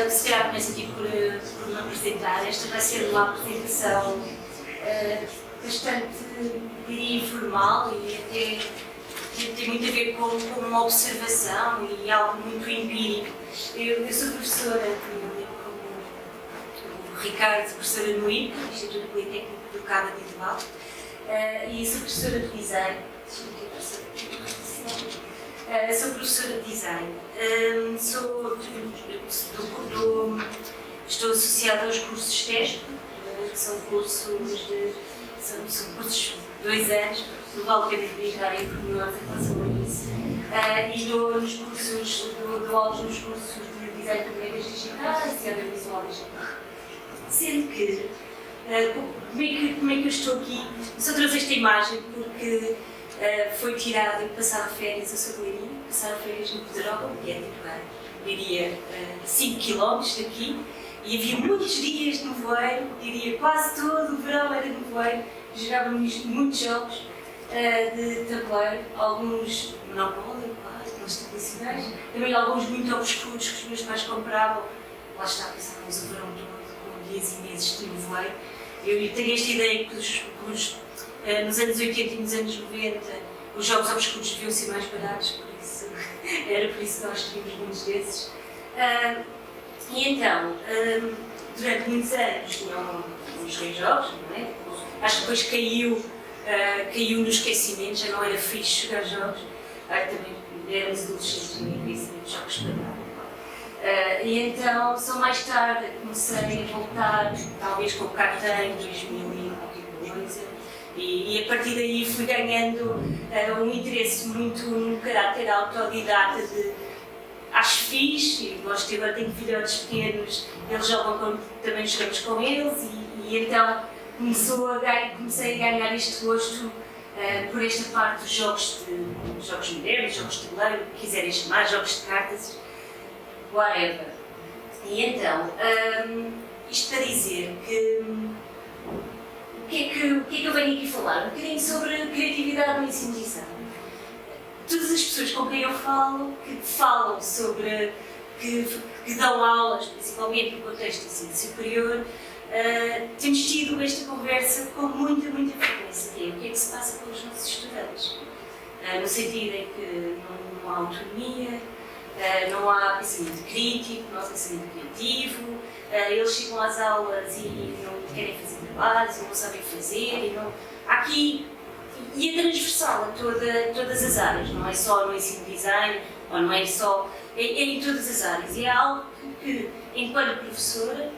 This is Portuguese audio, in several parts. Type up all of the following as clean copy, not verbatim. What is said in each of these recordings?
Se calhar começo aqui por me apresentar. Esta vai ser uma apresentação bastante, diria, informal e até tem muito a ver com uma observação e algo muito empírico. Eu sou professora, como o Ricardo, professora no IPA, Instituto Politécnico do Cabo de Iterbal, e sou professora de design. Sou professora de design. Estou associada aos cursos TESP, que são cursos de 2 anos, não vale a pena brincarem pormenores em relação a isso. E dou aulas nos cursos de design de médias digitais e audiovisual digital. Sendo que, como é que eu estou aqui? Só trouxe esta imagem porque foi tirada e passaram férias a Saboeirinho, passaram férias no Pedrógão, que é tipo, diria, 5 km daqui, e havia muitos dias de nevoeiro, diria quase todo o verão era de nevoeiro, jogávamos muitos jogos de tabuleiro, alguns Monopólio, aqueles tradicionais, também alguns muito obscuros que os meus pais compravam, lá está, passávamos o verão todo com dias e meses de nevoeiro. Eu tenho esta ideia que nos anos 80 e nos anos 90 os jogos obscuros deviam ser mais baratos, era por isso que nós tínhamos muitos desses. E então, durante muitos anos tinham os reis jogos, não é? Acho que depois caiu no esquecimento, já não era fixe jogar jogos. Também éramos adolescentes, ninguém queria saber de jogos para nada. E então, só mais tarde comecei a voltar, talvez com o Catan, 2000 e qualquer coisa. E a partir daí fui ganhando um interesse muito no caráter autodidata de acho fixe, e gosto de agora tenho filhotes pequenos, eles jogam também jogamos com eles e então comecei a ganhar este gosto por esta parte dos jogos modernos, jogos de tabuleiro, quiserem chamar, jogos de cartas, whatever. E então, isto para dizer que o que é que eu venho aqui falar? Um bocadinho sobre a criatividade no ensino de design. Todas as pessoas com quem eu falo, que falam sobre, que dão aulas, principalmente no contexto do ensino superior, temos tido esta conversa com muita frequência, que é o que é que se passa com os nossos estudantes. No sentido em que não há autonomia, não há pensamento crítico, não há pensamento criativo, eles chegam às aulas e não querem fazer trabalhos, não sabem fazer, aqui, e é transversal a todas as áreas, não é só no ensino de design, ou não é só, é em todas as áreas, e é algo que enquanto professora,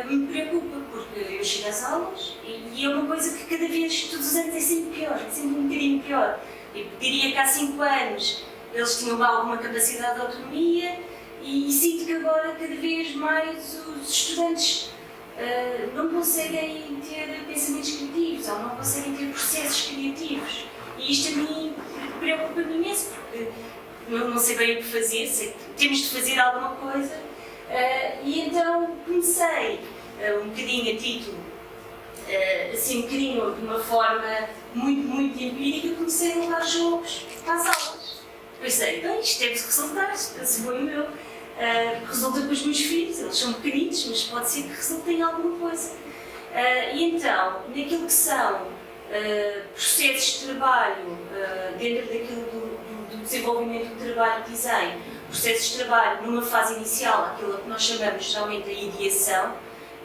me preocupa, porque eu chego às aulas e é uma coisa que cada vez, todos os anos, é sempre pior, é sempre um bocadinho pior. Eu diria que há 5 anos eles tinham alguma capacidade de autonomia e sinto que agora cada vez mais os estudantes não conseguem ter pensamentos criativos ou não conseguem ter processos criativos. E isto a mim preocupa-me imenso, porque não sei bem o que fazer, sei que temos de fazer alguma coisa. E então comecei, um bocadinho a título, assim um bocadinho de uma forma muito empírica, comecei a levar jogos às aulas. Pensei, bem, isto deve resultar, se foi o meu, resulta com os meus filhos, eles são pequenitos, mas pode ser que resulte em alguma coisa. E então, naquilo que são processos de trabalho, dentro daquilo do desenvolvimento do trabalho de design, processos de trabalho numa fase inicial, aquilo que nós chamamos geralmente de ideação,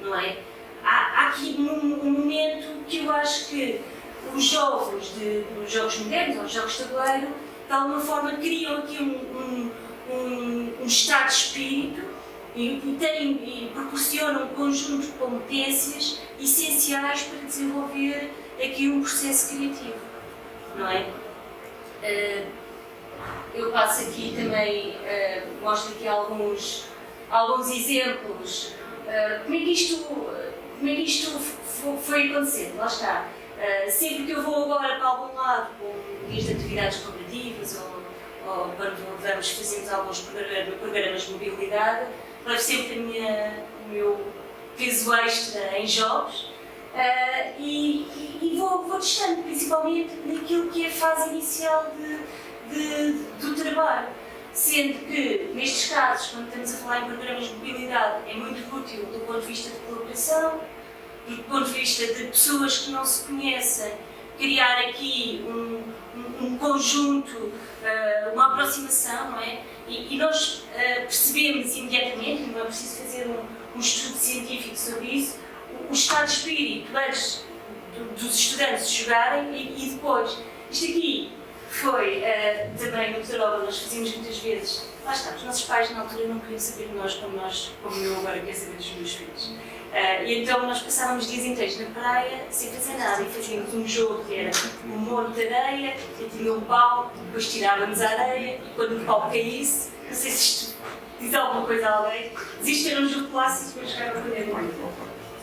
não é? Há aqui um momento que eu acho que os jogos modernos, ou os jogos de tabuleiro, de alguma forma criam aqui um estado de espírito e proporcionam um conjunto de competências essenciais para desenvolver aqui um processo criativo, não é? Eu passo aqui também, mostro aqui alguns exemplos. Como é que isto foi acontecendo? Lá está. Sempre que eu vou agora para algum lado, com dias de atividades cooperativas ou quando fazemos alguns programas de mobilidade, levo sempre o meu peso extra em jogos e vou testando, principalmente naquilo que é a fase inicial do trabalho. sendo que, nestes casos, quando estamos a falar em programas de mobilidade, é muito útil do ponto de vista de colaboração, do ponto de vista de pessoas que não se conhecem, criar aqui um conjunto, uma aproximação, não é? E nós percebemos imediatamente, não é preciso fazer um estudo científico sobre isso, o estado de espírito antes dos estudantes jogarem e depois. Isto aqui foi também no Taroba, nós fazíamos muitas vezes. Lá está, os nossos pais na altura não queriam saber de nós como eu agora quero saber dos meus filhos. E então nós passávamos dias inteiros na praia sem fazer nada e fazíamos um jogo que era um monte de areia, e tinha um pau, depois tirávamos a areia e quando o pau caísse, não sei se isto diz alguma coisa a alguém, mas isto era um jogo clássico para jogar com a neve.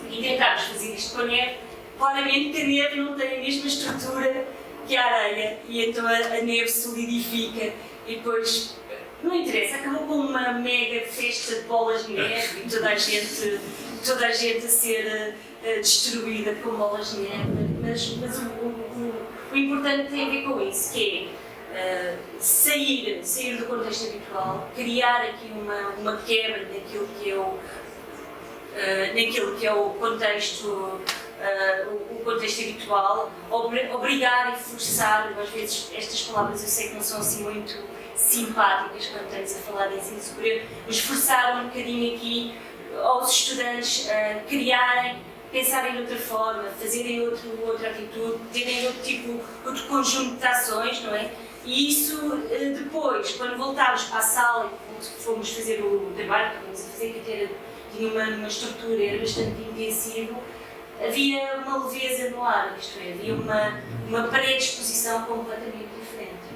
E tentámos fazer isto com a neve, claramente que a neve não tem a mesma estrutura que a areia e então a neve solidifica e depois, não interessa, acabou com uma mega festa de bolas de neve e toda a gente a ser destruída com bolas de neve, mas o importante tem a ver com isso, que é sair do contexto habitual, criar aqui uma quebra naquilo que é o contexto habitual, obrigar e forçar, às vezes estas palavras eu sei que não são assim muito simpáticas quando estamos a falar de ensino superior, mas forçar um bocadinho aqui aos estudantes criarem, pensarem de outra forma, fazerem outra atitude, terem outro conjunto de ações, não é? E isso depois, quando voltámos para a sala e fomos fazer o trabalho que estávamos a fazer, que tinha uma estrutura, era bastante intensivo, havia uma leveza no ar, isto é, havia uma predisposição completamente diferente.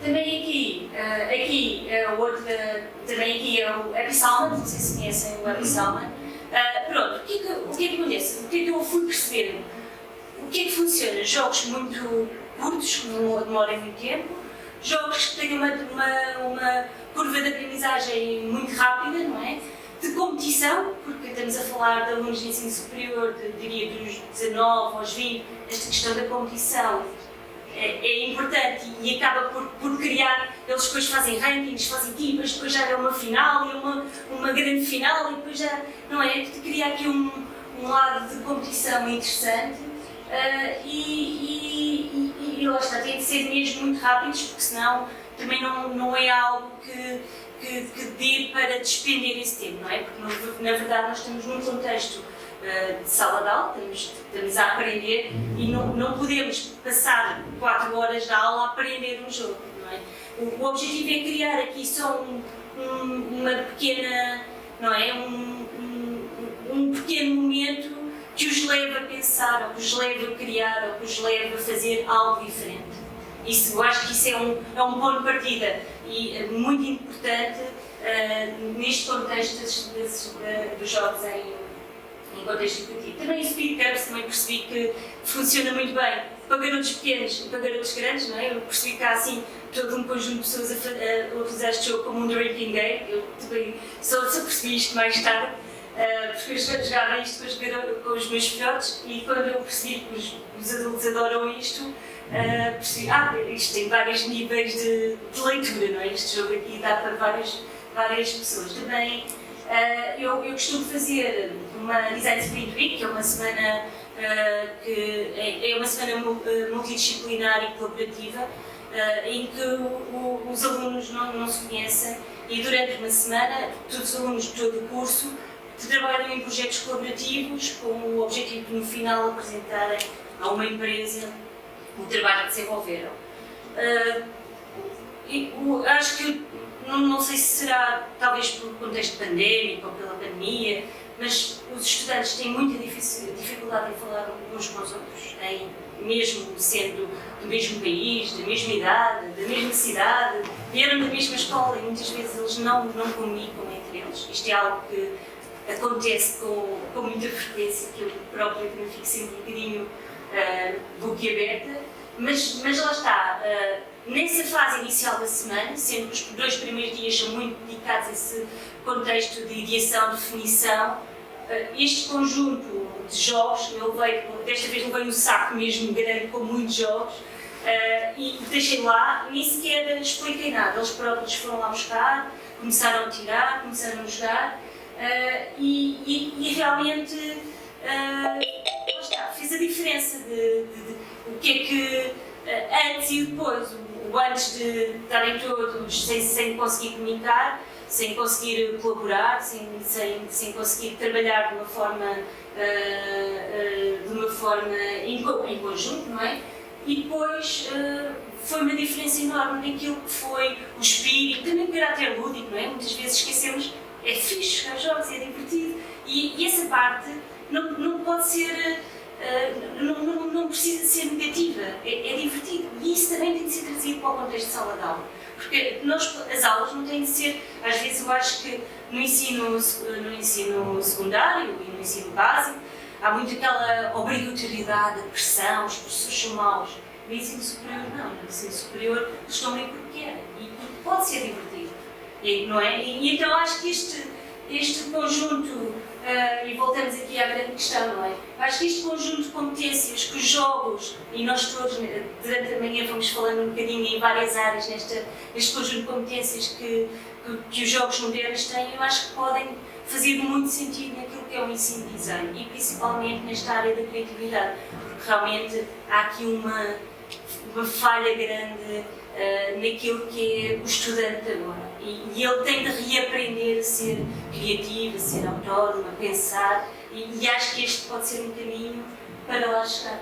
Também aqui é o Happy Salmon, não sei se conhecem o Happy Salmon. Pronto, o que é que acontece? O que é que eu fui perceber? O que é que funciona? Jogos muito curtos, que não demorem muito tempo, jogos que têm uma curva de aprendizagem muito rápida, não é? De competição, porque estamos a falar de alunos de ensino superior, diria dos 19 aos 20, esta questão da competição é importante e acaba por criar, eles depois fazem rankings, fazem equipas, depois já é uma final e uma grande final e depois já, não é? Cria aqui um lado de competição interessante e lá está, tem de ser mesmo muito rápidos, porque senão também não é algo que dê para despender esse tempo, não é? Porque na verdade nós estamos num contexto de sala de aula, estamos a aprender e não podemos passar 4 horas de aula a aprender um jogo, não é? O objetivo é criar aqui só uma pequena, não é? Um pequeno momento que os leve a pensar, ou que os leve a criar, ou que os leve a fazer algo diferente. Eu acho que isso é um ponto de partida e muito importante neste contexto dos jogos em contexto educativo. Também o Speed Cups também percebi que funciona muito bem para garotos pequenos e para garotos grandes, não é? Eu percebi que há assim todo um conjunto de pessoas a utilizar este jogo como um drinking game. Eu também só percebi isto mais tarde, porque eu jogava isto com os meus filhotes e quando eu percebi que os adultos adoram isto, percebi, isto tem vários níveis de leitura, não é? Este jogo aqui dá para várias pessoas. Também eu costumo fazer uma Design Sprint Week, que é uma semana que é uma semana multidisciplinar e colaborativa, em que os alunos não se conhecem e durante uma semana todos os alunos de todo o curso trabalham em projetos colaborativos com o objetivo de no final apresentarem a uma empresa o trabalho que desenvolveram. Acho que, não sei se será talvez pelo contexto pandémico ou pela pandemia, mas os estudantes têm muita dificuldade em falar uns com os outros, mesmo sendo do mesmo país, da mesma idade, da mesma cidade, vieram da mesma escola e muitas vezes eles não comunicam entre eles. Isto é algo que acontece com muita frequência, que eu própria também fico sempre um bocadinho boquiaberta, mas lá está, nessa fase inicial da semana, sendo que os 2 primeiros dias são muito dedicados a esse contexto de ideação, definição, este conjunto de jogos, desta vez levei um saco mesmo grande com muitos jogos, E deixei lá, nem sequer expliquei nada. Eles próprios foram lá buscar, começaram a tirar, começaram a jogar e realmente fez a diferença de o que é que antes e depois, o antes de estarem todos sem conseguir comunicar, sem conseguir colaborar, sem conseguir trabalhar de uma forma em conjunto, não é? E depois foi uma diferença enorme naquilo que foi o espírito, também o caráter lúdico, não é? Muitas vezes esquecemos, é fixe jogar jogos, é divertido, e essa parte não pode ser, não precisa ser negativa, é divertido, e isso também tem de ser trazido para o contexto de sala de aula, porque as aulas não têm de ser, às vezes eu acho que no ensino secundário e no ensino básico, há muito aquela obrigatoriedade, a pressão, os professores são maus. No ensino superior não, no ensino superior eles estão ali porque querem e pode ser divertido, não é? E então acho que este conjunto, e voltamos aqui à grande questão, não é? Acho que este conjunto de competências que os jogos, e nós todos durante a manhã vamos falando um bocadinho em várias áreas neste conjunto de competências que os jogos modernos têm, eu acho que podem fazer muito sentido naquilo que é o ensino de design e principalmente nesta área da criatividade, porque realmente há aqui uma falha grande naquilo que é o estudante agora e ele tem de reaprender a ser criativo, a ser autónomo, a pensar e acho que este pode ser um caminho para lá chegar.